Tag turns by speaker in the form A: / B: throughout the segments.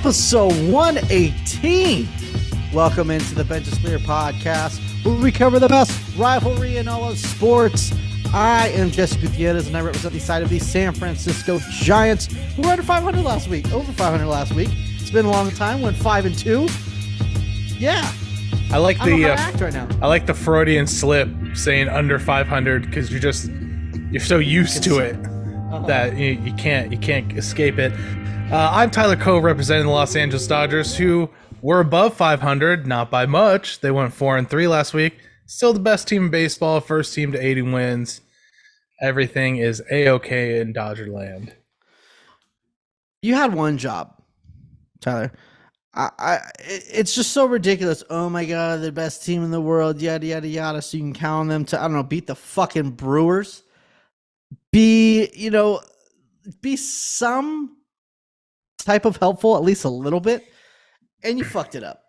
A: episode 118. Welcome into the Bench is Clear podcast, where we cover the best rivalry in all of sports. I am Jesse Gutierrez, and I represent the side of the San Francisco Giants, who were under 500 last week, over 500 last week. It's been a long time, went 5-2. Yeah.
B: I like
A: right now.
B: I like the Freudian slip saying under 500 because you're so used to it that you can't escape it. I'm Tyler Cove, representing the Los Angeles Dodgers, who were above 500, not by much. They went 4-3 last week. Still the best team in baseball, first team to 80 wins. Everything is A-OK in Dodger land.
A: You had one job, Tyler. It's just so ridiculous. Oh my God, they're the best team in the world, yada, yada, yada. So you can count on them to, I don't know, beat the fucking Brewers. Be some type of helpful, at least a little bit. And you fucked it up.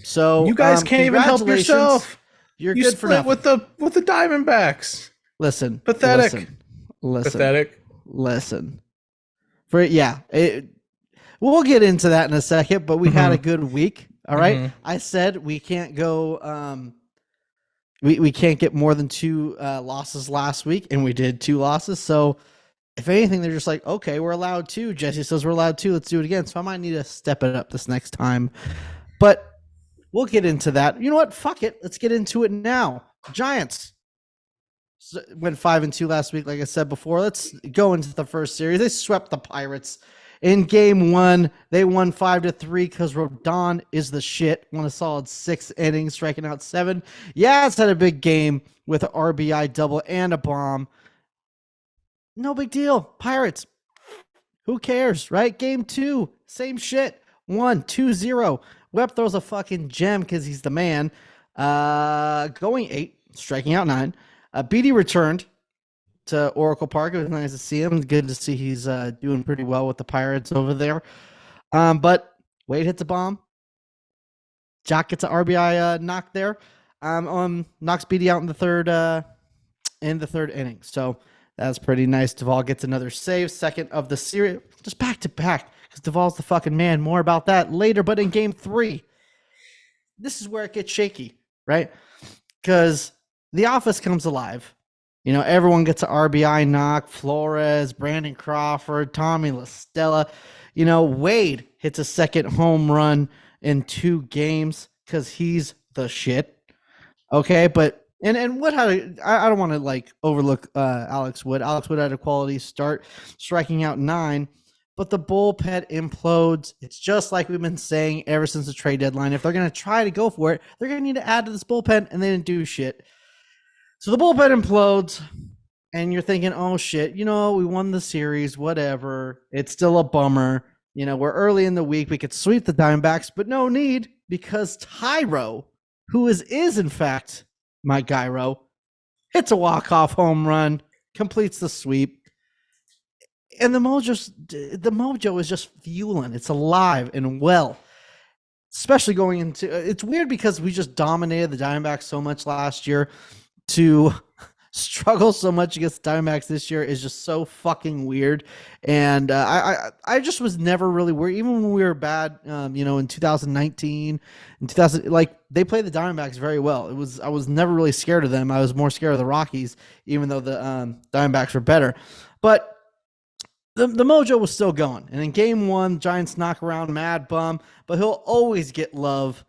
A: So
B: you guys can't even help yourself.
A: You good for nothing.
B: with the Diamondbacks.
A: Listen.
B: Pathetic.
A: Listen.
B: Pathetic.
A: Listen. We'll get into that in a second, but we had a good week. All right. I said we can't go we can't get more than 2 losses last week, and we did 2 losses. So if anything, they're just like, okay, we're allowed 2. Jesse says we're allowed 2. Let's do it again. So I might need to step it up this next time. But we'll get into that. You know what? Fuck it. Let's get into it now. Giants went 5-2 last week, like I said before. Let's go into the first series. They swept the Pirates. In game 1, they won 5-3 because Rodon is the shit. Won a solid 6 innings, striking out 7. Yeah, it's had a big game with an RBI double and a bomb. No big deal. Pirates. Who cares, right? Game 2, same shit. 1-2-0. Webb throws a fucking gem because he's the man. Going 8, striking out 9. Beatty returned to Oracle Park. It was nice to see him. Good to see he's doing pretty well with the Pirates over there. But Wade hits a bomb. Jock gets an RBI knock there. Knocks Beatty out in the third inning. So that's pretty nice. Duvall gets another save, second of the series, just back to back, because Duvall's the fucking man. More about that later. But in game 3, this is where it gets shaky, right? Because the office comes alive. You know, everyone gets an RBI knock. Flores, Brandon Crawford, Tommy La Stella. You know, Wade hits a second home run in 2 games because he's the shit. Okay, but and Wood had I don't want to like overlook Alex Wood. Alex Wood had a quality start, striking out 9. But the bullpen implodes. It's just like we've been saying ever since the trade deadline. If they're going to try to go for it, they're going to need to add to this bullpen, and they didn't do shit. So the bullpen implodes, and you're thinking, oh, shit, you know, we won the series, whatever. It's still a bummer. You know, we're early in the week. We could sweep the Diamondbacks, but no need, because Tyro, who is in fact my Gyro, hits a walk-off home run, completes the sweep. And the mojo is just fueling. It's alive and well, especially going into – it's weird because we just dominated the Diamondbacks so much last year. To struggle so much against the Diamondbacks this year is just so fucking weird. And I just was never really worried. Even when we were bad, in 2019 and 2000, like they played the Diamondbacks very well. I was never really scared of them. I was more scared of the Rockies, even though the Diamondbacks were better. But the mojo was still going. And in game 1, Giants knock around Mad Bum, but he'll always get love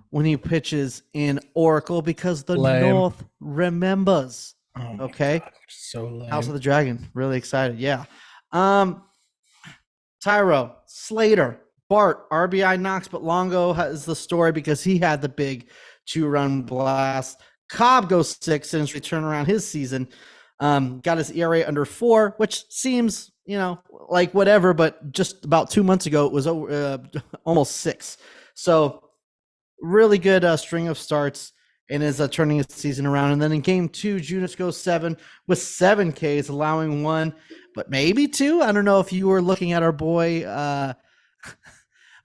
A: when he pitches in Oracle because the North remembers.
B: Oh
A: okay.
B: God, so lame.
A: House of the Dragon. Really excited. Yeah. Tyro, Slater, Bart, RBI knocks, but Longo has the story because he had the big 2-run blast. Cobb goes 6 innings, return around his season. Got his ERA under 4, which seems, like whatever, but just about 2 months ago, it was almost 6. So really good string of starts and is turning his season around. And then in game 2, Junis goes 7 with 7 Ks, allowing 1, but maybe 2. I don't know if you were looking at our boy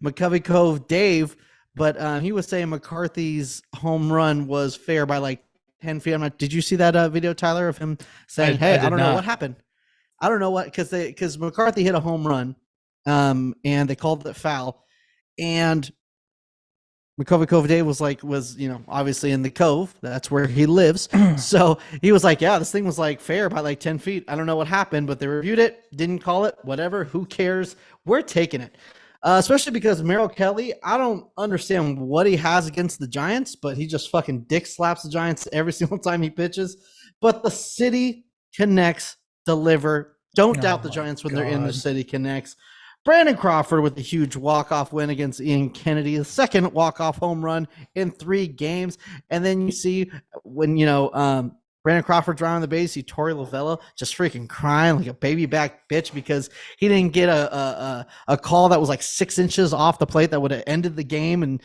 A: McCovey Cove Dave, but he was saying McCarthy's home run was fair by like 10 feet. Did you see that video, Tyler, of him saying, I don't know what happened. I don't know what, because McCarthy hit a home run and they called it foul. And McCovey Dave was obviously in the Cove. That's where he lives. So he was like, yeah, this thing was like fair by like 10 feet. I don't know what happened, but they reviewed it, didn't call it, whatever. Who cares? We're taking it. Especially because Merrill Kelly, I don't understand what he has against the Giants, but he just fucking dick slaps the Giants every single time he pitches. But the city connects, deliver. Don't doubt the Giants when they're in the city connects. Brandon Crawford with a huge walk-off win against Ian Kennedy, the second walk-off home run in 3 games. And then you see when, Brandon Crawford driving the base, you Torey Lovello just freaking crying like a baby back bitch because he didn't get a call that was like 6 inches off the plate that would have ended the game. And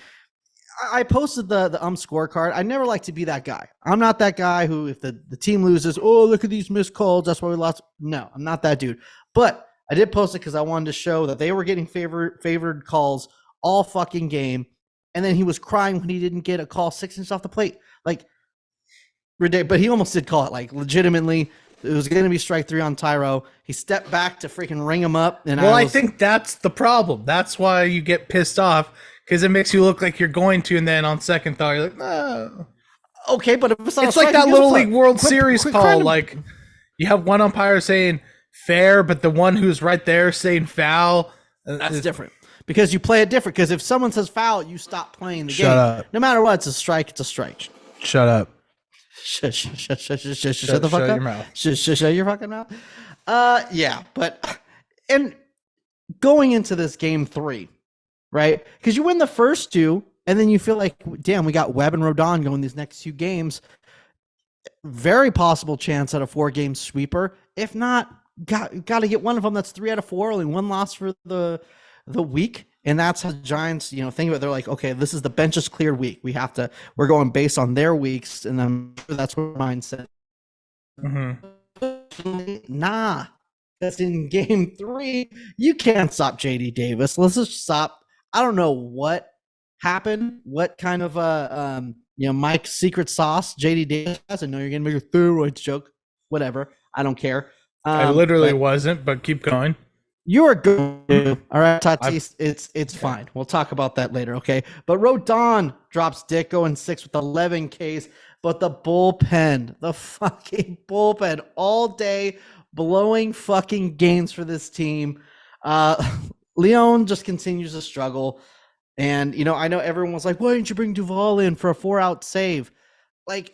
A: I posted the scorecard. I never like to be that guy. I'm not that guy who, if the team loses, oh, look at these missed calls, that's why we lost. No, I'm not that dude. But I did post it because I wanted to show that they were getting favored calls all fucking game. And then he was crying when he didn't get a call 6 inches off the plate. Like, but he almost did call it. Like, legitimately, it was going to be strike 3 on Tyro. He stepped back to freaking ring him up. And
B: I think that's the problem. That's why you get pissed off, because it makes you look like you're going to, and then on second thought, you're like, no.
A: Okay, but if
B: it's like that Little League World Series call. Like, you have one umpire saying fair, but the one who's right there saying foul.
A: That's different because you play it different. Because if someone says foul, you stop playing the game.
B: Shut up.
A: No matter what, it's a strike. It's a strike.
B: Shut up.
A: Shut the fuck up. Your mouth. Shut your fucking mouth. Yeah, but and going into this game 3, right? Because you win the first 2, and then you feel like, damn, we got Webb and Rodon going these next 2 games. Very possible chance at a 4-game sweeper. If not, got to get one of them. That's 3 out of 4. Only 1 loss for the week. And that's how the Giants, think about it. They're like, okay, this is the bench's cleared week. We're going based on their weeks. And I'm sure that's what mindset. Nah, that's in game 3. You can't stop JD Davis. Let's just stop. I don't know what happened. What kind of, Mike's secret sauce JD Davis has. I know you're going to make a steroids joke. Whatever. I don't care.
B: I literally wasn't, but keep going.
A: You are good. All right, Tatis, it's fine. We'll talk about that later, okay? But Rodon drops dick going 6 with 11 Ks, but the fucking bullpen all day blowing fucking games for this team. Leon just continues to struggle. And, I know everyone was like, why didn't you bring Duvall in for a 4-out save? Like,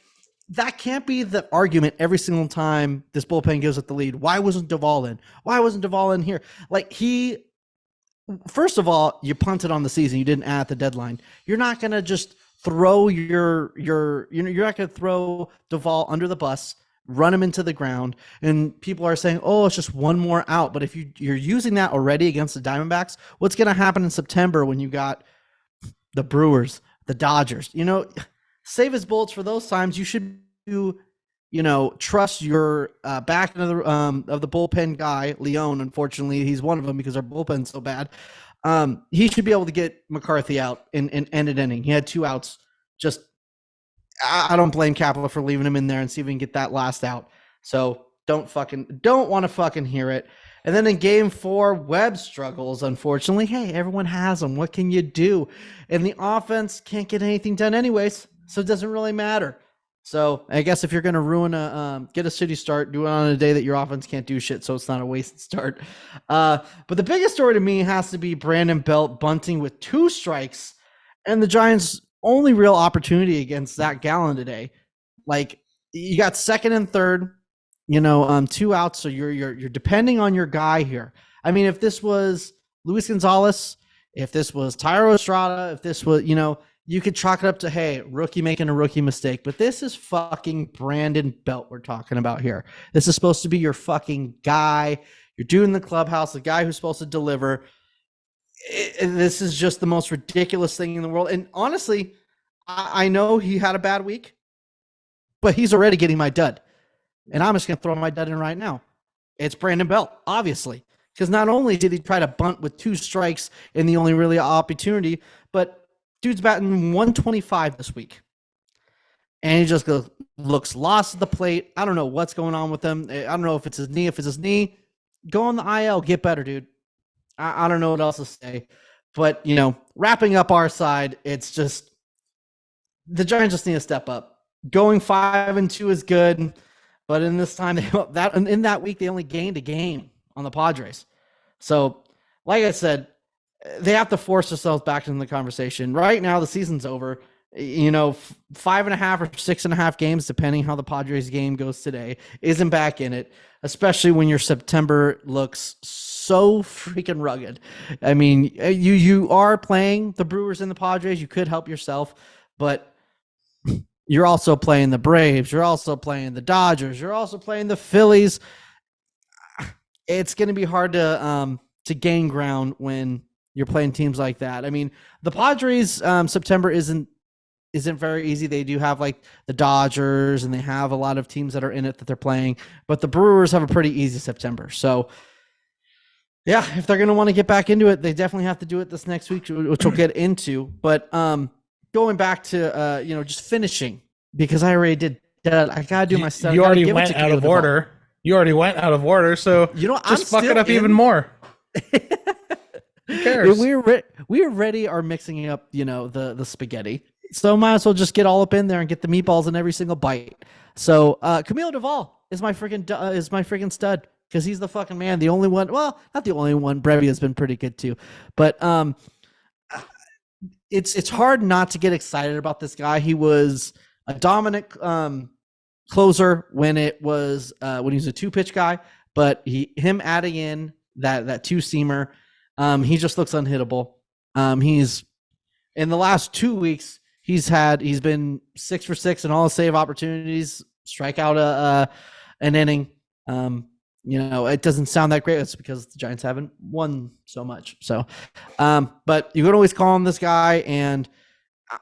A: that can't be the argument every single time this bullpen gives it the lead. Why wasn't Duvall in? Why wasn't Duvall in here? Like, first of all, you punted on the season. You didn't add at the deadline. You're not going to just throw you're not going to throw Duvall under the bus, run him into the ground. And people are saying, oh, it's just one more out. But if you're using that already against the Diamondbacks, what's going to happen in September when you got the Brewers, the Dodgers? Save his bullets for those times. You should trust your back of the bullpen guy, Leon. Unfortunately, he's one of them because our bullpen's so bad. He should be able to get McCarthy out and end an inning. He had 2 outs. Just I don't blame Capella for leaving him in there and see if we can get that last out. So don't want to fucking hear it. And then in game 4, Webb struggles, unfortunately. Hey, everyone has them. What can you do? And the offense can't get anything done anyways, so it doesn't really matter. So I guess if you're going to get a city start, do it on a day that your offense can't do shit, so it's not a wasted start. But the biggest story to me has to be Brandon Belt bunting with 2 strikes, and the Giants' only real opportunity against Zach Gallen today. Like, you got second and third, 2 outs, so you're depending on your guy here. I mean, if this was Luis Gonzalez, if this was Tyro Estrada, if this was, you could chalk it up to, hey, rookie making a rookie mistake. But this is fucking Brandon Belt we're talking about here. This is supposed to be your fucking guy. You're doing the clubhouse, the guy who's supposed to deliver. This is just the most ridiculous thing in the world. And honestly, I know he had a bad week, but he's already getting my dud. And I'm just going to throw my dud in right now. It's Brandon Belt, obviously. Because not only did he try to bunt with 2 strikes in the only really opportunity, but dude's batting 125 this week. And he just looks lost at the plate. I don't know what's going on with him. I don't know if it's his knee. If it's his knee, go on the IL, get better, dude. I don't know what else to say. But, wrapping up our side, it's just the Giants just need to step up. Going 5-2 is good, but in this time, in that week, they only gained a game on the Padres. So, like I said, they have to force themselves back into the conversation. Right now, the season's over. 5.5 or 6.5 games, depending how the Padres game goes today, isn't back in it, especially when your September looks so freaking rugged. I mean, you are playing the Brewers and the Padres. You could help yourself, but you're also playing the Braves. You're also playing the Dodgers. You're also playing the Phillies. It's going to be hard to gain ground when you're playing teams like that. I mean, the Padres September isn't very easy. They do have like the Dodgers and they have a lot of teams that are in it that they're playing, but the Brewers have a pretty easy September. So yeah, if they're going to want to get back into it, they definitely have to do it this next week, which we'll get into. But going back to, just finishing, because I already did that. I got to do my stuff.
B: You already went out of order. So I'm fuck it up even more. Who cares? We already are mixing up, the spaghetti. So might as well just get all up in there and get the meatballs in every single bite. So Camilo Duvall is my freaking stud, because he's the fucking man. The only one. Well, not the only one. Brevy has been pretty good too, but it's hard not to get excited about this guy. He was a dominant closer when he was a 2-pitch guy, but him adding in that 2-seamer, he just looks unhittable. He's in the last 2 weeks. He's been 6 for 6 in all the save opportunities, strike out an inning. It doesn't sound that great. It's because the Giants haven't won so much. So, but you can always call on this guy, and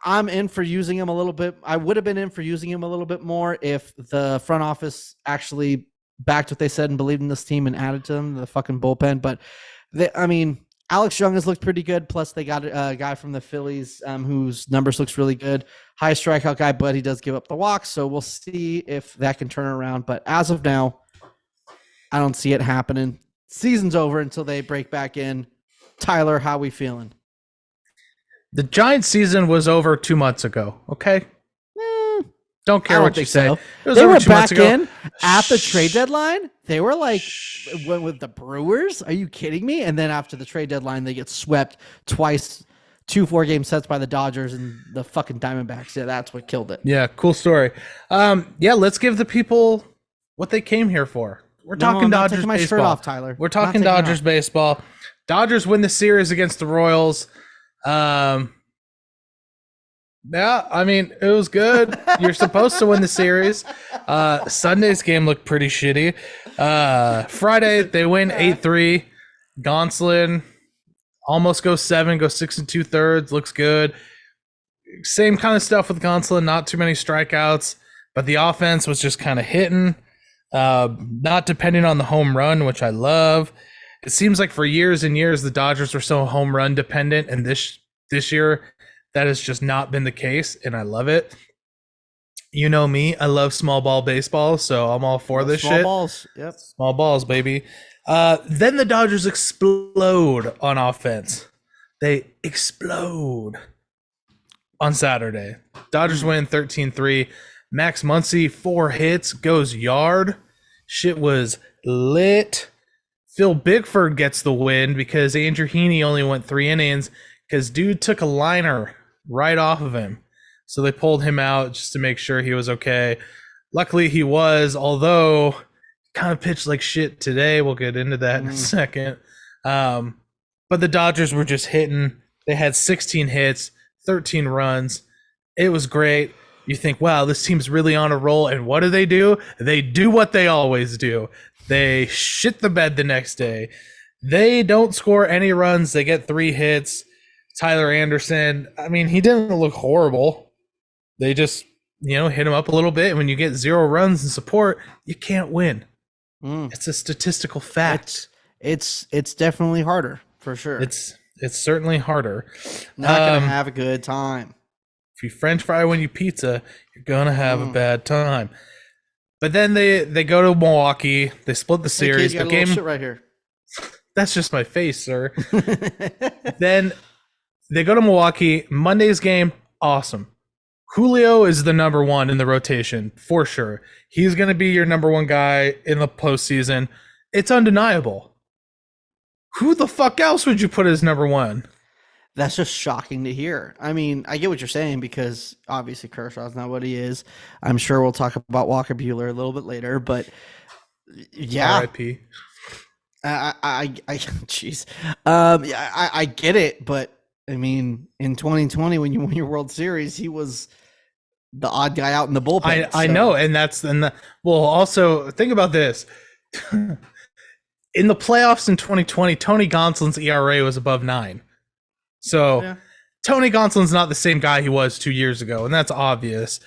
B: I'm in for using him a little bit. I would have been in for using him a little bit more if the front office actually backed what they said and believed in this team and added to them the fucking bullpen. But Alex Young has looked pretty good. Plus, they got a guy from the Phillies whose numbers looks really good. High strikeout guy, but he does give up the walks. So we'll see if that can turn around. But as of now, I don't see it happening. Season's over until they break back in. Tyler, how we feeling? The Giants season was over 2 months ago. Okay. Don't care what you say.
A: So. They were back in at the trade deadline. They were like, went with the Brewers. Are you kidding me? And then after the trade deadline, they get swept twice, 2 4-game sets by the Dodgers and the fucking Diamondbacks. Yeah, that's what killed it.
B: Yeah, cool story. Let's give the people what they came here for. We're talking Dodgers baseball. My shirt off,
A: Tyler.
B: We're talking Dodgers baseball. Dodgers win the series against the Royals. It was good. You're supposed to win the series. Sunday's game looked pretty shitty. Friday, they win 8-3. Gonsolin almost goes 7, goes 6 2/3. Looks good. Same kind of stuff with Gonsolin. Not too many strikeouts, but the offense was just kind of hitting. Not depending on the home run, which I love. It seems like for years and years, the Dodgers were so home run dependent, and this year, that has just not been the case, and I love it. You know me, I love small ball baseball, so I'm all for this shit.
A: Small balls, yep.
B: Small balls, baby. Then the Dodgers explode on offense. They explode on Saturday. Dodgers win 13-3. Max Muncy, 4 hits, goes yard. Shit was lit. Phil Bickford gets the win because Andrew Heaney only went 3 innings because dude took a liner right off of him. So they pulled him out just to make sure he was okay. Luckily he was, although kind of pitched like shit today. We'll get into that in a second. But the Dodgers were just hitting. They had 16 hits, 13 runs. It was great. You think, wow, this team's really on a roll. And what do? They do what they always do. They shit the bed the next day. They don't score any runs. They get 3 hits. Tyler Anderson, he didn't look horrible. They just, hit him up a little bit. And when you get 0 runs in support, you can't win. It's a statistical fact.
A: It's definitely harder, for sure.
B: It's certainly harder.
A: Not going to have a good time.
B: If you French fry when you pizza, you're going to have a bad time. But then they go to Milwaukee. They split the series.
A: Hey kid, you got a little shit right here.
B: That's just my face, sir. Then They go to Milwaukee. Monday's game, awesome. Julio is the number one in the rotation, for sure. He's going to be your number one guy in the postseason. It's undeniable. Who the fuck else would you put as number one?
A: That's just shocking to hear. I mean, I get what you're saying because obviously Kershaw's not what he is. I'm sure we'll talk about Walker Buehler a little bit later, but yeah.
B: R.I.P.
A: Jeez. I get it, but I mean, in 2020, when you won your World Series, he was the odd guy out in the bullpen.
B: I know, well, also think about this. In the playoffs in 2020, Tony Gonsolin's ERA was above 9. So yeah. Tony Gonsolin's not the same guy he was 2 years ago, and that's obvious.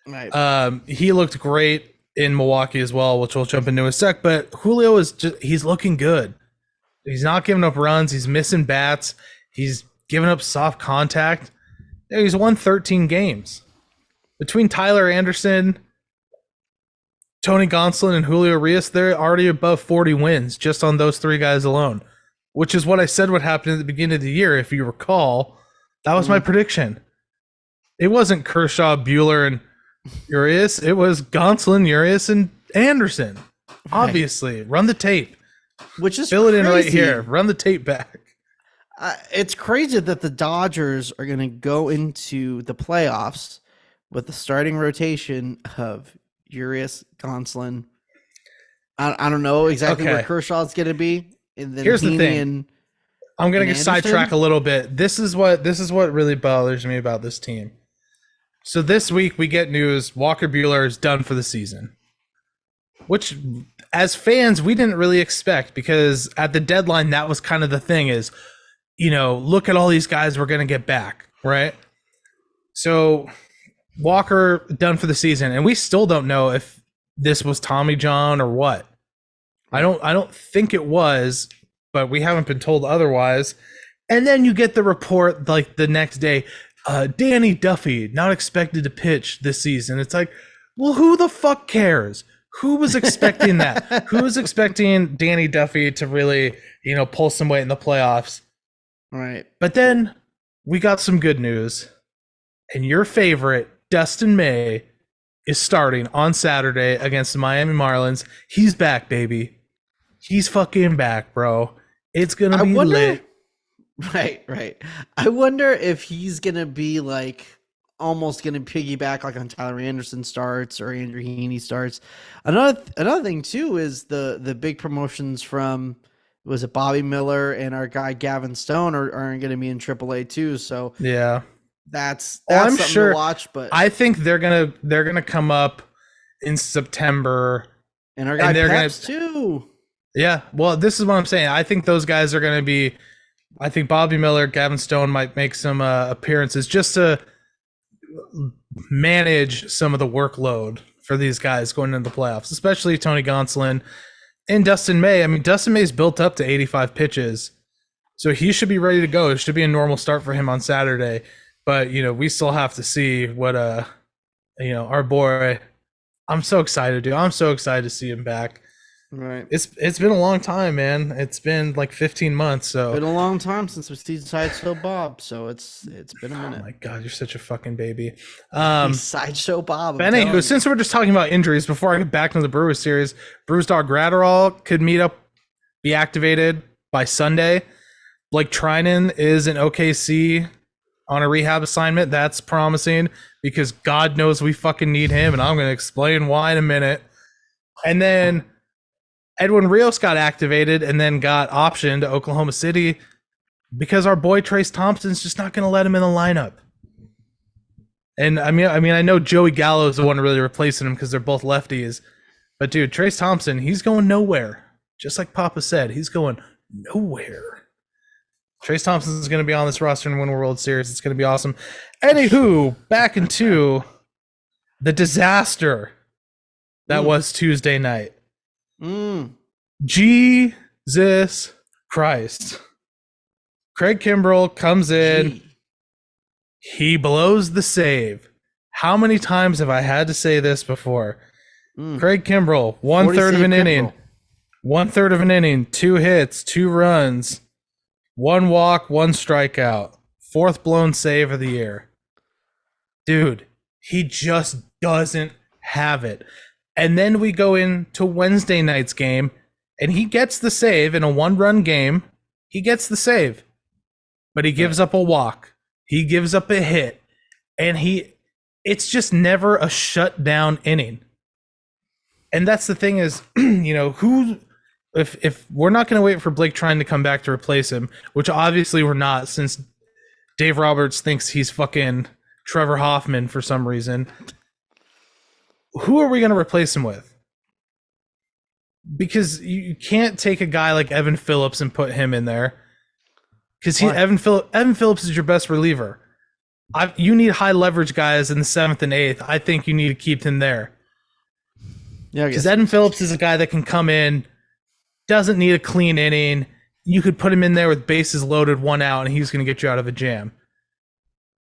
A: Right.
B: He looked great in Milwaukee as well, which we'll jump into in a sec. But Julio he's looking good. He's not giving up runs. He's missing bats. He's giving up soft contact. He's won 13 games. Between Tyler Anderson, Tony Gonsolin, and Julio Urias, they're already above 40 wins just on those three guys alone. Which is what I said would happen at the beginning of the year. If you recall, that was my prediction. It wasn't Kershaw, Buehler, and Urias. It was Gonsolin, Urias, and Anderson. Obviously, run the tape.
A: Which is
B: fill
A: crazy.
B: It in right here. Run the tape back.
A: It's crazy that the Dodgers are going to go into the playoffs with the starting rotation of Urias, Gonsolin. I don't know exactly where Kershaw's going to be. And then
B: here's the thing. I'm going to sidetrack a little bit. This is what really bothers me about this team. So this week we get news Walker Buehler is done for the season, which as fans we didn't really expect because at the deadline that was kind of the thing is, look at all these guys we're going to get back, right? So Walker done for the season, and we still don't know if this was Tommy John or what. I don't think it was, but we haven't been told otherwise. And then you get the report like the next day, Danny Duffy not expected to pitch this season. It's like, well, who the fuck cares? Who was expecting that? Who was expecting Danny Duffy to really, pull some weight in the playoffs?
A: Right.
B: But then we got some good news. And your favorite, Dustin May, is starting on Saturday against the Miami Marlins. He's back, baby. He's fucking back, bro. It's going to be lit.
A: Right. I wonder if he's going to be like almost going to piggyback like on Tyler Anderson starts or Andrew Heaney starts. Another thing too is the big promotions from, was it Bobby Miller and our guy Gavin Stone are going to be in AAA too. So
B: yeah,
A: that's
B: I'm
A: something
B: sure
A: to watch. But
B: I think they're gonna come up in September,
A: and our guy Peps too.
B: Yeah, well, this is what I'm saying. I think those guys are going to be. I think Bobby Miller, Gavin Stone might make some appearances just to manage some of the workload for these guys going into the playoffs, especially Tony Gonsolin and Dustin May. I mean, Dustin May's built up to 85 pitches, so he should be ready to go. It should be a normal start for him on Saturday. But we still have to see what our boy. I'm so excited, dude. I'm so excited to see him back.
A: Right.
B: It's been a long time, man. It's been like 15 months. So
A: been a long time since we see Sideshow Bob. So it's been a minute.
B: Oh my God, you're such a fucking baby.
A: Sideshow Bob.
B: But anyway, since we're just talking about injuries, before I get back to the Brewers series, Brewers dog Gratterall could be activated by Sunday. Blake Trinan is in OKC on a rehab assignment. That's promising because God knows we fucking need him, and I'm going to explain why in a minute. And then Edwin Rios got activated and then got optioned to Oklahoma City because our boy Trace Thompson's just not going to let him in the lineup. And I mean, I know Joey Gallo is the one really replacing him because they're both lefties. But dude, Trace Thompson, he's going nowhere. Just like Papa said, he's going nowhere. Trace Thompson is going to be on this roster and win a World Series. It's going to be awesome. Anywho, back into the disaster that was Tuesday night. Jesus Christ. Craig Kimbrell comes in. He blows the save. How many times have I had to say this before? Craig Kimbrell, 1/3 of an inning. 1/3 of an inning, 2 hits, 2 runs, 1 walk, 1 strikeout, 4th blown save of the year. Dude, he just doesn't have it. And then we go into Wednesday night's game, and he gets the save in a 1-run game. He gets the save, but he gives up a walk. He gives up a hit, and it's just never a shutdown inning. And that's the thing is, if we're not going to wait for Blake Trine to come back to replace him, which obviously we're not, since Dave Roberts thinks he's fucking Trevor Hoffman for some reason, who are we going to replace him with? Because you can't take a guy like Evan Phillips and put him in there, because Evan Phillips is your best reliever. You need high leverage guys in the 7th and 8th. I think you need to keep him there. Yeah, because Evan Phillips is a guy that can come in, doesn't need a clean inning. You could put him in there with bases loaded, 1 out, and he's going to get you out of a jam.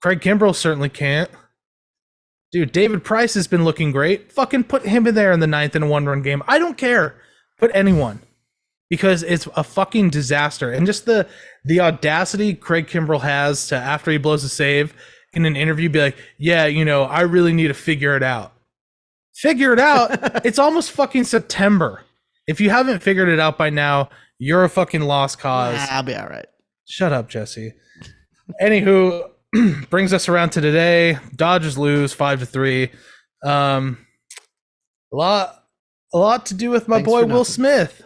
B: Craig Kimbrell certainly can't. Dude, David Price has been looking great. Fucking put him in there in the 9th in a 1-run game. I don't care. Put anyone. Because it's a fucking disaster. And just the audacity Craig Kimbrell has to, after he blows a save, in an interview be like, yeah, I really need to figure it out. Figure it out? It's almost fucking September. If you haven't figured it out by now, you're a fucking lost cause.
A: I'll be all right.
B: Shut up, Jesse. Anywho, brings us around to today. Dodgers lose 5-3. A lot to do with my boy Will Smith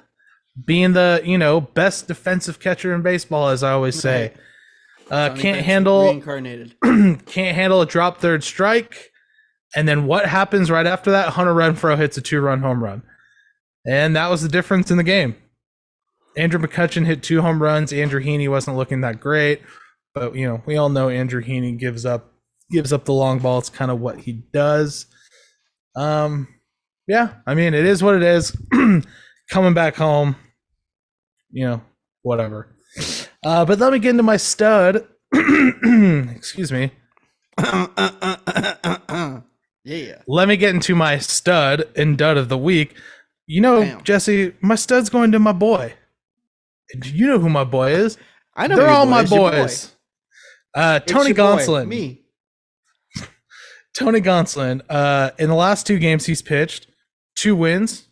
B: being the best defensive catcher in baseball, as I always say. Can't handle a drop third strike. And then what happens right after that? Hunter Renfroe hits a 2-run home run. And that was the difference in the game. Andrew McCutchen hit 2 home runs. Andrew Heaney wasn't looking that great. But, we all know Andrew Heaney gives up the long ball. It's kind of what he does. Yeah, I mean, it is what it is. Coming back home, whatever. But let me get into my stud. Excuse me.
A: Yeah.
B: Let me get into my stud and dud of the week. Damn. Jesse, my stud's going to my boy. You know who my boy is.
A: I know.
B: They're all my boys. Tony Gonsolin.
A: Me.
B: Tony Gonsolin. In the last 2 games he's pitched, 2 wins,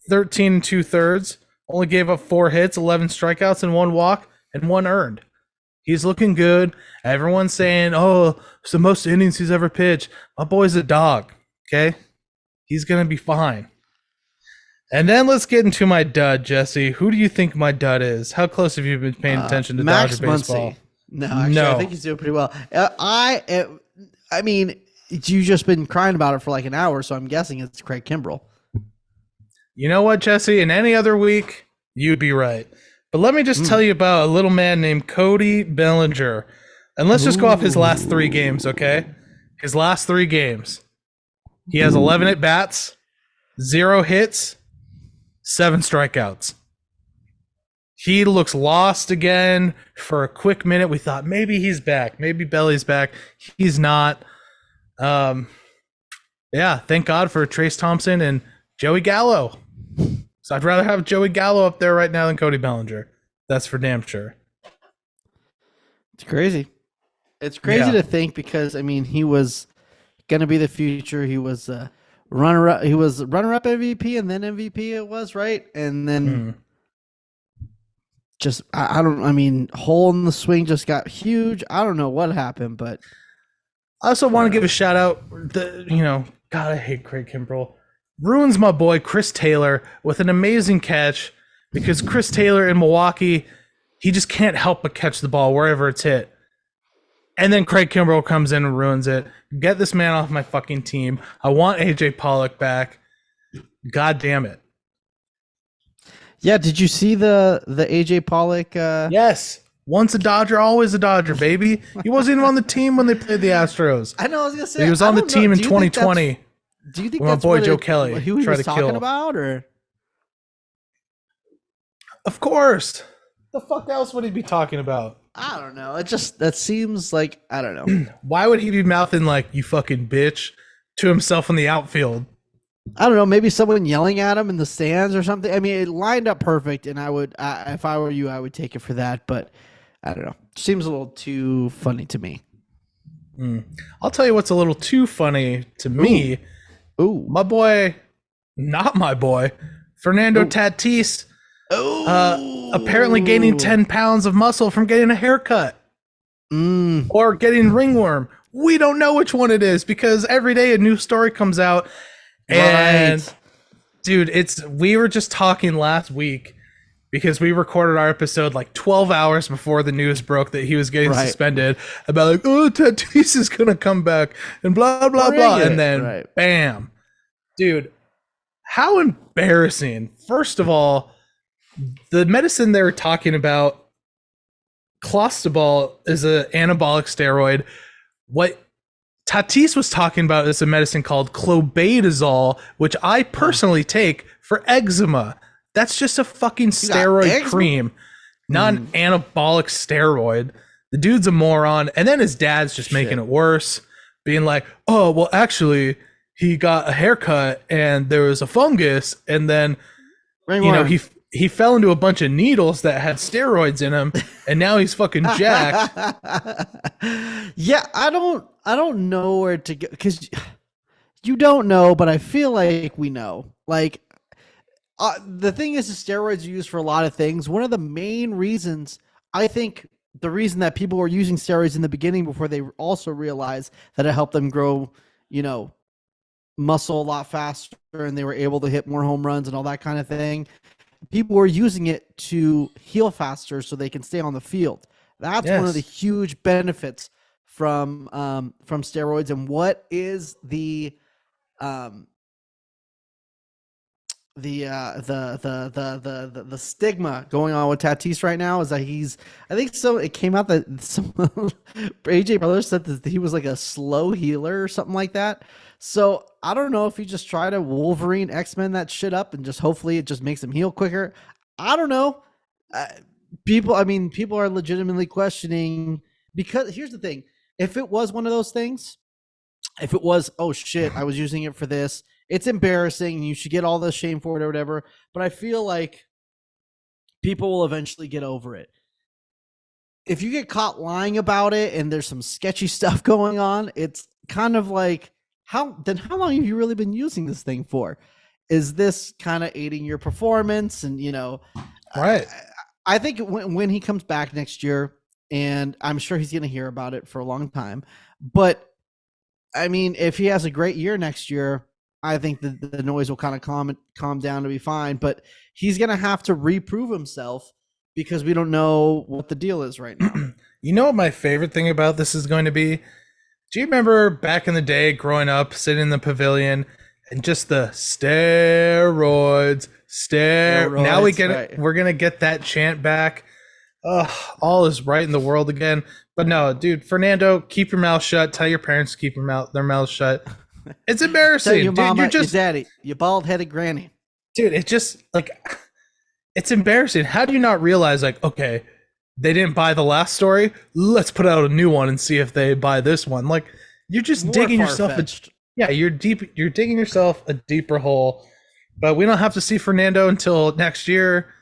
B: 13 2/3, only gave up 4 hits, 11 strikeouts, and 1 walk, and 1 earned. He's looking good. Everyone's saying, oh, it's the most innings he's ever pitched. My boy's a dog, okay? He's going to be fine. And then let's get into my dud, Jesse. Who do you think my dud is? How close have you been paying attention to Dodger baseball?
A: No, actually, I think he's doing pretty well. I mean, you've just been crying about it for like an hour, so I'm guessing it's Craig Kimbrell.
B: You know what, Jesse? In any other week, you'd be right. But let me just tell you about a little man named Cody Bellinger. And let's just go off his last 3 games, okay? His last 3 games. He has 11 at-bats, 0 hits, 7 strikeouts. He looks lost again. For a quick minute, we thought maybe he's back. Maybe Belly's back. He's not. Yeah, thank God for Trace Thompson and Joey Gallo. So I'd rather have Joey Gallo up there right now than Cody Bellinger. That's for damn sure.
A: It's crazy. It's crazy to think because, I mean, he was going to be the future. He was runner-up. He was runner-up MVP and then MVP it was, right? And then just, I mean, hole in the swing just got huge. I don't know what happened, but.
B: I also want to give a shout out. God, I hate Craig Kimbrell. Ruins my boy Chris Taylor with an amazing catch because Chris Taylor in Milwaukee, he just can't help but catch the ball wherever it's hit. And then Craig Kimbrell comes in and ruins it. Get this man off my fucking team. I want AJ Pollock back. God damn it.
A: Yeah, did you see the AJ Pollock?
B: Yes. Once a Dodger, always a Dodger, baby. He wasn't even on the team when they played the Astros.
A: I know. I was gonna say
B: he was on the team in 2020.
A: Do you think
B: that's my boy Joe Kelly
A: who he was talking about, or?
B: Of course. The fuck else would he be talking about?
A: I don't know. That seems like, I don't know.
B: Why would he be mouthing like "you fucking bitch" to himself in the outfield?
A: I don't know. Maybe someone yelling at him in the stands or something. I mean, it lined up perfect, and I would, if I were you, I would take it for that. But I don't know. Seems a little too funny to me.
B: I'll tell you what's a little too funny to me.
A: Ooh.
B: My boy, not my boy, Fernando Tatis, apparently gaining 10 pounds of muscle from getting a haircut or getting ringworm. We don't know which one it is because every day a new story comes out. And dude, we were just talking last week because we recorded our episode like 12 hours before the news broke that he was getting suspended about like, oh, Tatis is going to come back and blah, blah, blah. And then bam, dude, how embarrassing. First of all, the medicine they were talking about, clostebol, is an anabolic steroid. What Tatis was talking about is a medicine called clobetasol, which I personally take for eczema. That's just a fucking steroid cream, not an anabolic steroid. The dude's a moron. And then his dad's just making it worse, being like, oh, well, actually, he got a haircut and there was a fungus. And then, he fell into a bunch of needles that had steroids in them. And now he's fucking jacked.
A: Yeah, I don't know where to go because you don't know, but I feel like we know. Like, the thing is, the steroids are used for a lot of things. One of the main reasons, I think, the reason that people were using steroids in the beginning before they also realized that it helped them grow, muscle a lot faster and they were able to hit more home runs and all that kind of thing. People were using it to heal faster so they can stay on the field. That's one of the huge benefits from steroids. And what is the stigma going on with Tatis right now is that it came out that some AJ Brothers said that he was like a slow healer or something like that. So I don't know if he just tried to Wolverine X-Men that shit up and just hopefully it just makes him heal quicker. I don't know. People are legitimately questioning, because here's the thing. If it was one of those things, if it was, oh shit, I was using it for this, it's embarrassing and you should get all the shame for it or whatever. But I feel like people will eventually get over it. If you get caught lying about it and there's some sketchy stuff going on, it's kind of like, how long have you really been using this thing for? Is this kind of aiding your performance? And,
B: right.
A: I think when he comes back next year, and I'm sure he's going to hear about it for a long time, but I mean, if he has a great year next year, I think that the noise will kind of calm down to be fine, but he's going to have to reprove himself because we don't know what the deal is right now.
B: You know what my favorite thing about this is going to be? Do you remember back in the day growing up, sitting in the pavilion and just the steroids? Now we're going to get that chant back. All is right in the world again. But no, dude, Fernando, keep your mouth shut. Tell your parents to keep their mouths shut. It's embarrassing.
A: Tell your mama, your daddy, your bald-headed granny.
B: Dude, it's just like, it's embarrassing. How do you not realize, like, okay, they didn't buy the last story, let's put out a new one and see if they buy this one. Like, you're just digging yourself you're digging yourself a deeper hole. But we don't have to see Fernando until next year.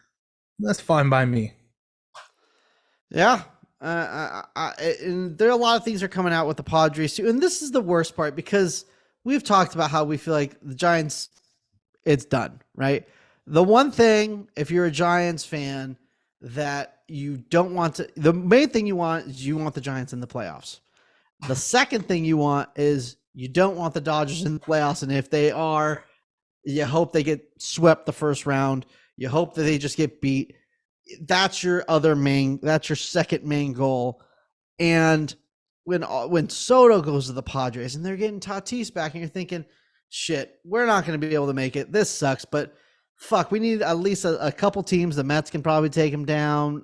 B: That's fine by me.
A: Yeah. And there are a lot of things are coming out with the Padres too. And this is the worst part because we've talked about how we feel like the Giants, it's done, right? The one thing, if you're a Giants fan, that you don't want to, the main thing you want is you want the Giants in the playoffs. The second thing you want is you don't want the Dodgers in the playoffs. And if they are, you hope they get swept the first round. You hope that they just get beat. That's your second main goal. And when Soto goes to the Padres and they're getting Tatis back and you're thinking, shit, we're not going to be able to make it. This sucks, but fuck, we need at least a couple teams. The Mets can probably take him down.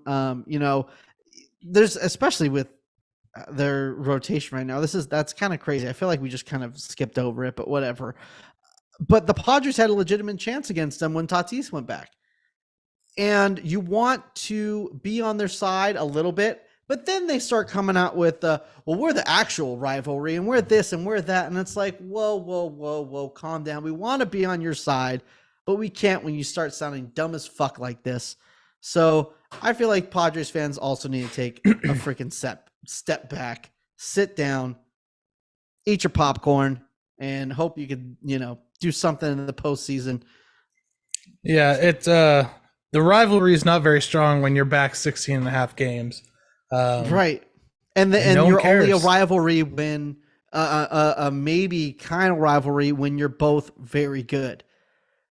A: There's, especially with their rotation right now, that's kind of crazy. I feel like we just kind of skipped over it, but whatever. But the Padres had a legitimate chance against them when Tatis went back. And you want to be on their side a little bit, but then they start coming out with, we're the actual rivalry and we're this and we're that. And it's like, whoa, calm down. We want to be on your side, but we can't when you start sounding dumb as fuck like this. So I feel like Padres fans also need to take a freaking step back, sit down, eat your popcorn, and hope you could, do something in the postseason.
B: Yeah, it's the rivalry is not very strong when you're back 16 and a half games.
A: Right. And
B: no
A: you're
B: one cares.
A: only a rivalry when a maybe kind of rivalry when you're both very good.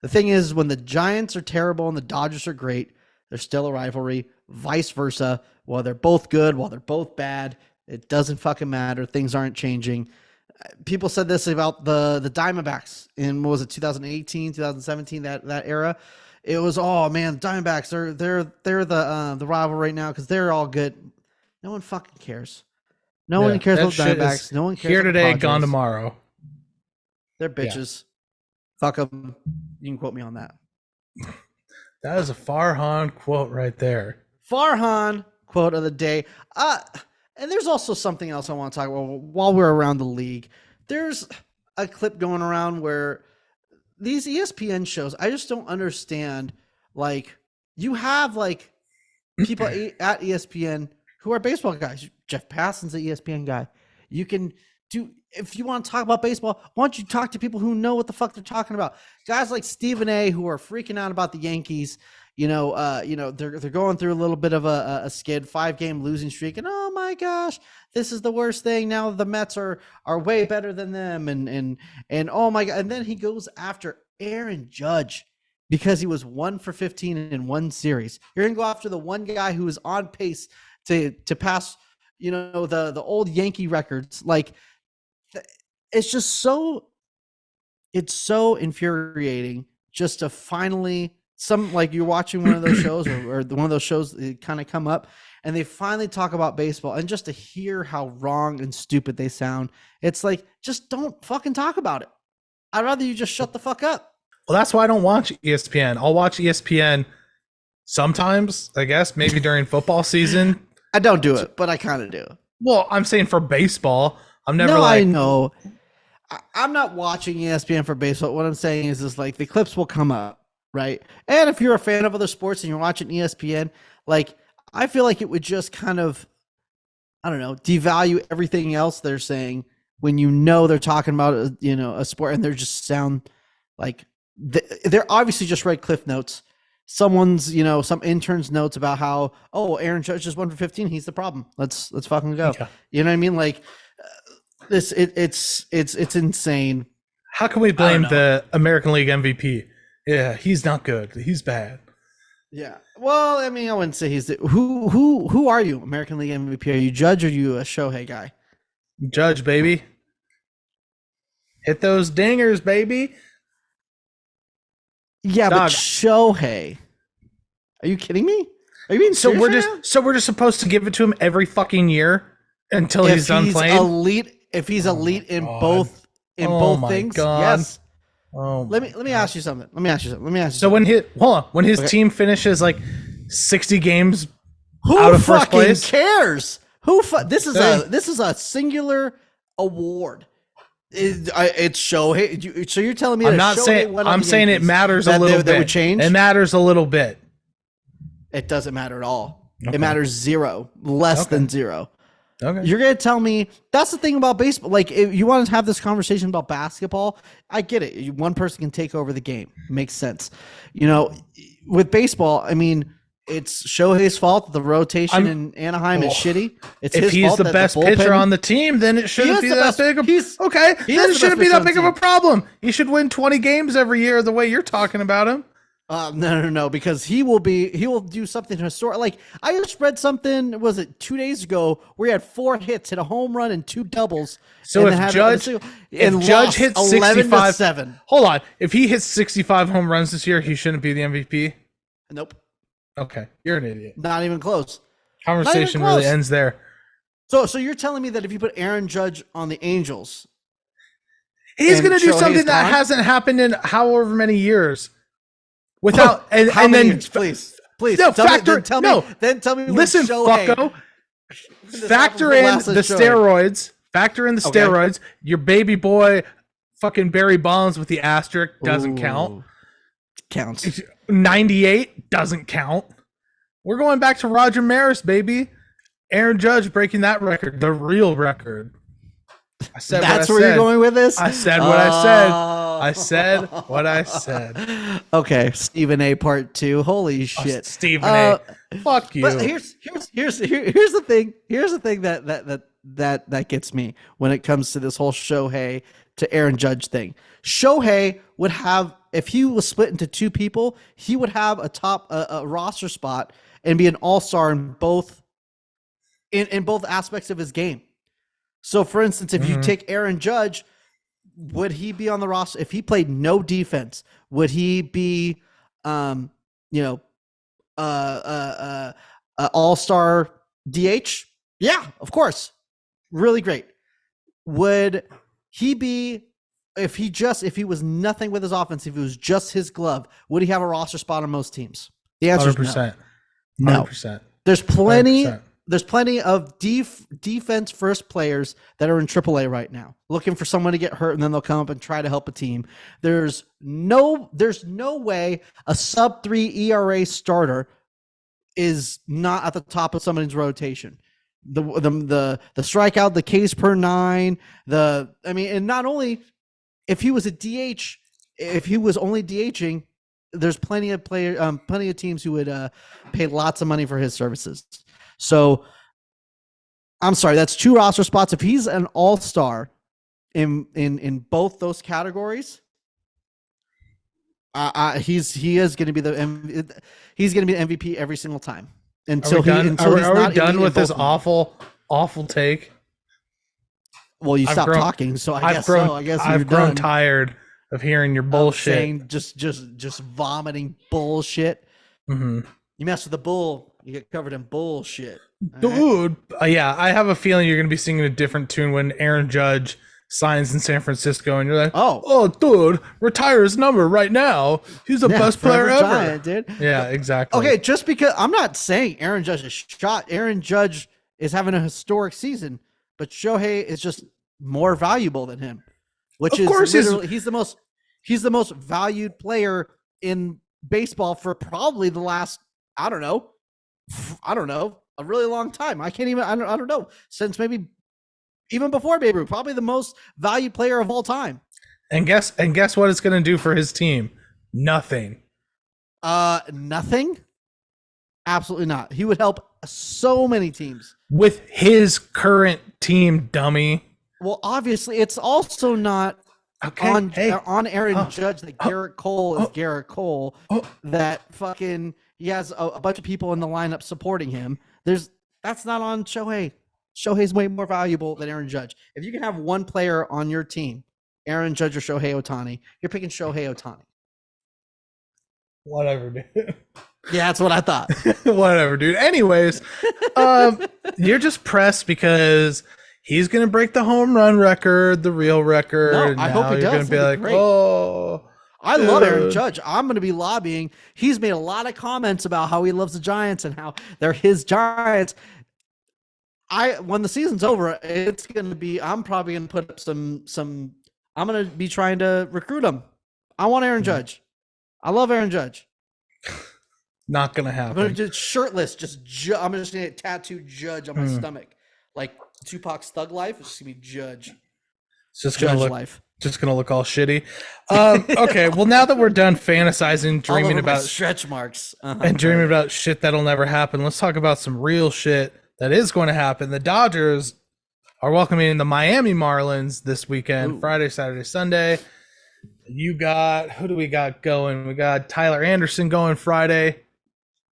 A: The thing is, when the Giants are terrible and the Dodgers are great, they're still a rivalry. Vice versa. While they're both good, while they're both bad, it doesn't fucking matter. Things aren't changing. People said this about the Diamondbacks in, what was it, 2018, 2017, that era. It was, oh man, Diamondbacks, they're the rival right now because they're all good. No one fucking cares. No one cares about Diamondbacks. No one cares.
B: Here
A: about
B: today,
A: Padres.
B: gone tomorrow.
A: They're bitches. Yeah. Fuck them. You can quote me on that.
B: That is a Farhan quote right there.
A: Farhan quote of the day. And there's also something else I want to talk about while we're around the league. There's a clip going around where these ESPN shows, I just don't understand. Like, you have like people at ESPN who are baseball guys. Jeff Passan's an ESPN guy. You can do, if you want to talk about baseball, why don't you talk to people who know what the fuck they're talking about? Guys like Stephen A, who are freaking out about the Yankees. They're going through a little bit of a skid, 5-game losing streak, and oh my gosh, this is the worst thing. Now the Mets are way better than them, and oh my god, and then he goes after Aaron Judge because he was 1 for 15 in one series. You're gonna go after the one guy who is on pace to pass, the old Yankee records. Like, it's just so infuriating just to finally. Like you're watching one of those shows or one of those shows that kind of come up and they finally talk about baseball, and just to hear how wrong and stupid they sound, it's like, just don't fucking talk about it. I'd rather you just shut the fuck up.
B: Well, that's why I don't watch ESPN. I'll watch ESPN sometimes, I guess, maybe during football season.
A: I don't do it, but I kind of do.
B: Well, I'm saying for baseball, I'm never
A: I know. I'm not watching ESPN for baseball. What I'm saying is like the clips will come up. Right. And if you're a fan of other sports and you're watching ESPN, like, I feel like it would just kind of, I don't know, devalue everything else they're saying when they're talking about, a sport, and they just sound like they're obviously just write cliff notes. Someone's, some intern's notes about how, Aaron Judge is 1 for 15. He's the problem. Let's fucking go. Yeah. You know what I mean? Like, it's insane.
B: How can we blame the American League MVP? Yeah, he's not good. He's bad.
A: Yeah. Well, I mean, I wouldn't say he's who are you, American League MVP? Are you Judge or are you a Shohei guy?
B: Judge, baby. Hit those dingers, baby.
A: Yeah, but Shohei. Are you kidding me? Are you being serious?
B: So we're just supposed to give it to him every fucking year until he's done playing?
A: If he's elite in both things, yes. Oh, let me ask you something. So
B: when his team finishes like 60 games out of first place,
A: who cares? This is a singular award. It's Shohei. So you're telling me?
B: I'm saying it matters a little bit.
A: That would change.
B: It matters a little bit.
A: It doesn't matter at all. Okay. It matters zero, less than zero.
B: Okay.
A: You're going to tell me that's the thing about baseball. Like, if you want to have this conversation about basketball, I get it. One person can take over the game. Makes sense. With baseball, I mean, it's Shohei's fault that the rotation in Anaheim is shitty. It's his fault. If
B: he's the best pitcher on the team, then it shouldn't be that big. Then it shouldn't be that big of a problem. He should win 20 games every year the way you're talking about him.
A: No, because he will do something historic. Like, I just read something, was it 2 days ago, where he had 4 hits, hit a home run and 2 doubles.
B: So if Judge hits 65, hold on, if he hits 65 home runs this year, he shouldn't be the MVP?
A: Nope.
B: Okay, you're an idiot.
A: Not even close.
B: Conversation really ends there.
A: So you're telling me that if you put Aaron Judge on the Angels,
B: he's going to do something that hasn't happened in however many years. Without and then
A: years? Please
B: no,
A: tell me.
B: Listen, fucko. Factor in the steroids. Okay. Your baby boy, fucking Barry Bonds with the asterisk doesn't count.
A: Counts.
B: 98 doesn't count. We're going back to Roger Maris, baby. Aaron Judge breaking that record, the real record. I said
A: that's where you're going with this?
B: I said what I said. I said what I said.
A: Okay, Stephen A. Part 2. Holy shit,
B: Stephen A. Fuck you.
A: But here's the thing. Here's the thing that gets me when it comes to this whole Shohei to Aaron Judge thing. Shohei would have, if he was split into two people, he would have a roster spot and be an all-star in both aspects of his game. So, for instance, if you take Aaron Judge, would he be on the roster if he played no defense? Would he be, all-star DH? Yeah, of course. Really great. Would he be, if he was nothing with his offense, if it was just his glove, would he have a roster spot on most teams? The answer is 100%. No. 100%. There's plenty. 100%. There's plenty of defense first players that are in AAA right now, looking for someone to get hurt, and then they'll come up and try to help a team. There's no way a sub-3 ERA starter is not at the top of somebody's rotation. The strikeout, the Ks per 9, and not only if he was a DH, if he was only DHing, there's plenty of teams who would pay lots of money for his services. So, I'm sorry, that's 2 roster spots. If he's an all-star in both those categories, he is going to be the MVP every single time until
B: are we done with this awful take?
A: Well, you stopped talking, so I guess
B: I've grown tired of hearing your bullshit.
A: Saying just vomiting bullshit.
B: Mm-hmm.
A: You mess with the bull, you get covered in bullshit.
B: Dude, yeah, I have a feeling you're going to be singing a different tune when Aaron Judge signs in San Francisco, and you're like, oh, dude, retire his number right now. He's the best player ever.
A: Giant, dude.
B: Yeah, exactly.
A: Okay, just because I'm not saying Aaron Judge is shot. Aaron Judge is having a historic season, but Shohei is just more valuable than him, which of course literally he's the most valued player in baseball for probably the last I don't know, a really long time. I don't know, since maybe even before Babe Ruth, probably the most valued player of all time.
B: And guess what it's going to do for his team? Nothing.
A: Nothing? Absolutely not. He would help so many teams.
B: With his current team, dummy.
A: Well, obviously, it's also not on Aaron Judge that Garrett Cole is Garrett Cole. That fucking he has a bunch of people in the lineup supporting him. That's not on Shohei. Shohei's way more valuable than Aaron Judge. If you can have one player on your team, Aaron Judge or Shohei Ohtani, you're picking Shohei Ohtani.
B: Whatever, dude.
A: Yeah, that's what I thought.
B: Whatever, dude. Anyways, you're just pressed because he's going to break the home run record, the real record.
A: No, I hope he does. You're going to be like,
B: oh.
A: I love Aaron Judge. I'm going to be lobbying. He's made a lot of comments about how he loves the Giants and how they're his Giants. When the season's over, it's going to be, I'm probably going to put up some, I'm going to be trying to recruit him. I want Aaron Judge. I love Aaron Judge.
B: Not going to happen.
A: I'm going to just shirtless, I'm just going to tattoo Judge on my stomach. Like Tupac's Thug Life, it's just going to be Judge.
B: It's just going to look life. Just gonna look all shitty. Okay, well now that we're done fantasizing, dreaming about
A: stretch marks,
B: and dreaming about shit that'll never happen, let's talk about some real shit that is going to happen. The Dodgers are welcoming the Miami Marlins this weekend, Friday, Saturday, Sunday. Who do we got going? We got Tyler Anderson going Friday,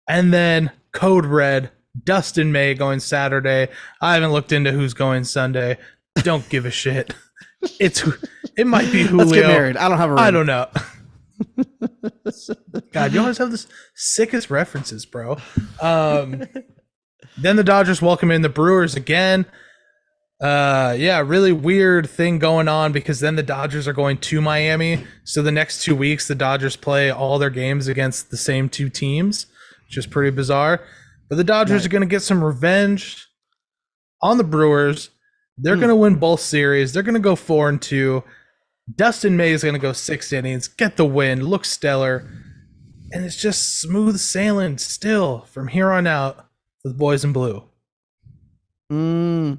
B: and then Code Red, Dustin May going Saturday. I haven't looked into who's going Sunday. Don't give a shit. It might be Julio.
A: Let's get married. I don't have a ring.
B: I don't know. God, you always have the sickest references, bro. Then the Dodgers welcome in the Brewers again. Really weird thing going on because then the Dodgers are going to Miami. So the next 2 weeks, the Dodgers play all their games against the same two teams, which is pretty bizarre. But the Dodgers are going to get some revenge on the Brewers. They're going to win both series. They're going to go 4-2. Dustin May is going to go 6 innings, get the win, look stellar. and it's just smooth sailing still from here on out for the boys in blue.
A: I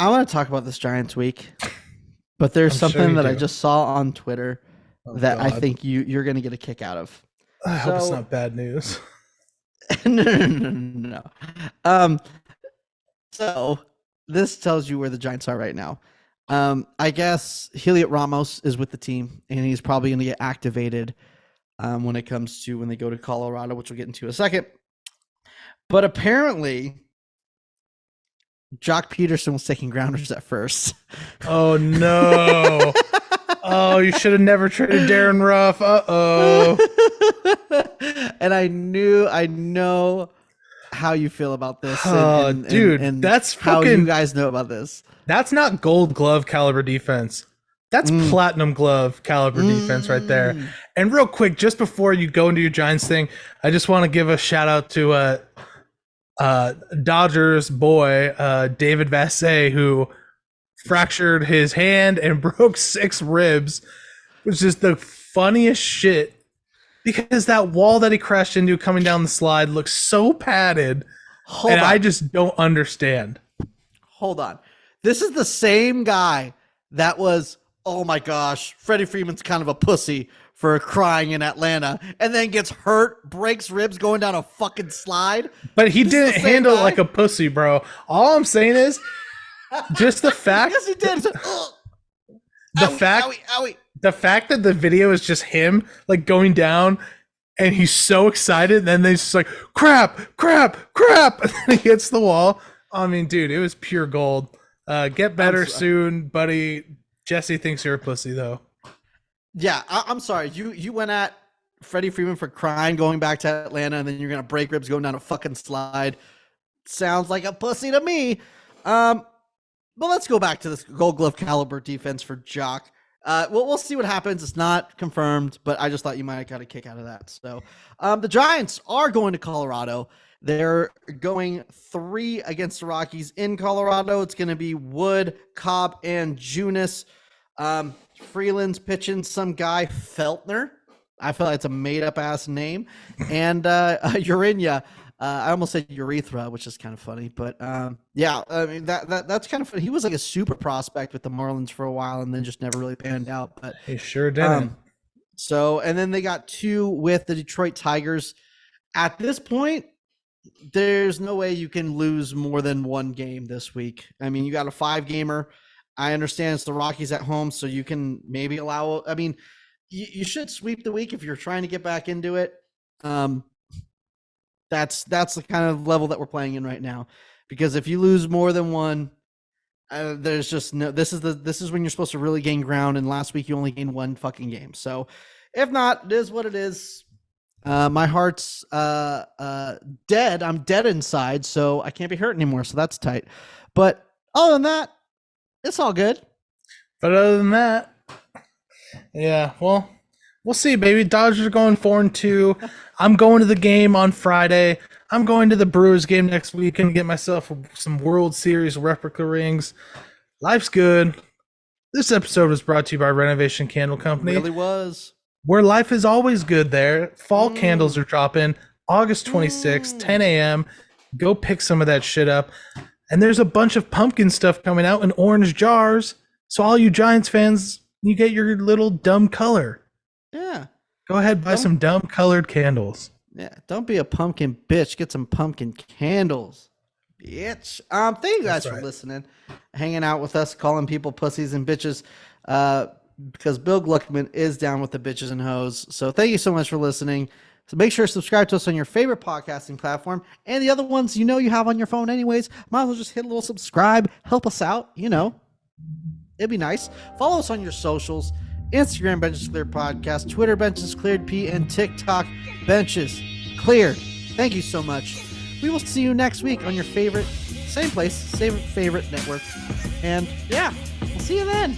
A: want to talk about this Giants week, but there's something that I just saw on Twitter that God. I think you're going to get a kick out of.
B: I hope it's not bad news.
A: No. So this tells you where the Giants are right now. I guess Heliot Ramos is with the team, and he's probably going to get activated when it comes to when they go to Colorado, which we'll get into in a second. But apparently, Jock Peterson was taking grounders at first.
B: Oh, no. Oh, you should have never traded Darren Ruff. Uh-oh.
A: And I know how you feel about this.
B: And that's
A: how you guys know about this.
B: That's not gold glove caliber defense. That's platinum glove caliber defense right there. And real quick, just before you go into your Giants thing, I just want to give a shout out to Dodgers boy, David Vassay, who fractured his hand and broke 6 ribs, which is the funniest shit because that wall that he crashed into coming down the slide looks so padded. I just don't understand.
A: Hold on. This is the same guy that was, oh my gosh, Freddie Freeman's kind of a pussy for crying in Atlanta and then gets hurt, breaks ribs going down a fucking slide.
B: But he didn't handle it like a pussy, bro. All I'm saying is just the fact.
A: Yes, he did.
B: The fact that the video is just him like going down and he's so excited, and then they just like crap, and then he hits the wall. I mean, dude, it was pure gold. Get better soon, buddy. Jesse thinks you're a pussy, though.
A: Yeah, I'm sorry. You went at Freddie Freeman for crying going back to Atlanta, and then you're gonna break ribs going down a fucking slide. Sounds like a pussy to me. But let's go back to this Gold Glove caliber defense for Jock. We'll see what happens. It's not confirmed, but I just thought you might have got a kick out of that. So the Giants are going to Colorado. They're going 3 against the Rockies in Colorado. It's going to be Wood, Cobb, and Junis. Freeland's pitching some guy, Feltner. I feel like it's a made-up ass name. And Urinia. I almost said urethra, which is kind of funny. But yeah, I mean, that's kind of funny. He was like a super prospect with the Marlins for a while and then just never really panned out. But
B: he sure didn't.
A: And then they got 2 with the Detroit Tigers. At this point, there's no way you can lose more than 1 game this week. I mean, you got a 5-gamer. I understand it's the Rockies at home, so you can maybe allow. I mean, you should sweep the week if you're trying to get back into it. That's the kind of level that we're playing in right now. Because if you lose more than 1, there's just no. This is when you're supposed to really gain ground. And last week you only gained 1 fucking game. So if not, it is what it is. My heart's dead. I'm dead inside, so I can't be hurt anymore. So that's tight. But other than that, it's all good.
B: But other than that, yeah, well, we'll see, baby. Dodgers are going 4-2. I'm going to the game on Friday. I'm going to the Brewers game next week and get myself some World Series replica rings. Life's good. This episode was brought to you by Renovation Candle Company.
A: It really was.
B: Where life is always good there. Fall candles are dropping August 26th, 10 a.m. Go pick some of that shit up. And there's a bunch of pumpkin stuff coming out in orange jars. So all you Giants fans, you get your little dumb color.
A: Yeah.
B: Go ahead, buy some dumb colored candles.
A: Yeah. Don't be a pumpkin bitch. Get some pumpkin candles. Bitch. Thank you guys for listening, hanging out with us, calling people pussies and bitches. Because Bill Gluckman is down with the bitches and hoes. So thank you so much for listening. So make sure to subscribe to us on your favorite podcasting platform and the other ones you have on your phone anyways. Might as well just hit a little subscribe. Help us out. It'd be nice. Follow us on your socials. Instagram Benches Cleared Podcast, Twitter Benches Cleared P, and TikTok Benches Cleared. Thank you so much. We will see you next week on your favorite, same place, same favorite network. And yeah, we'll see you then.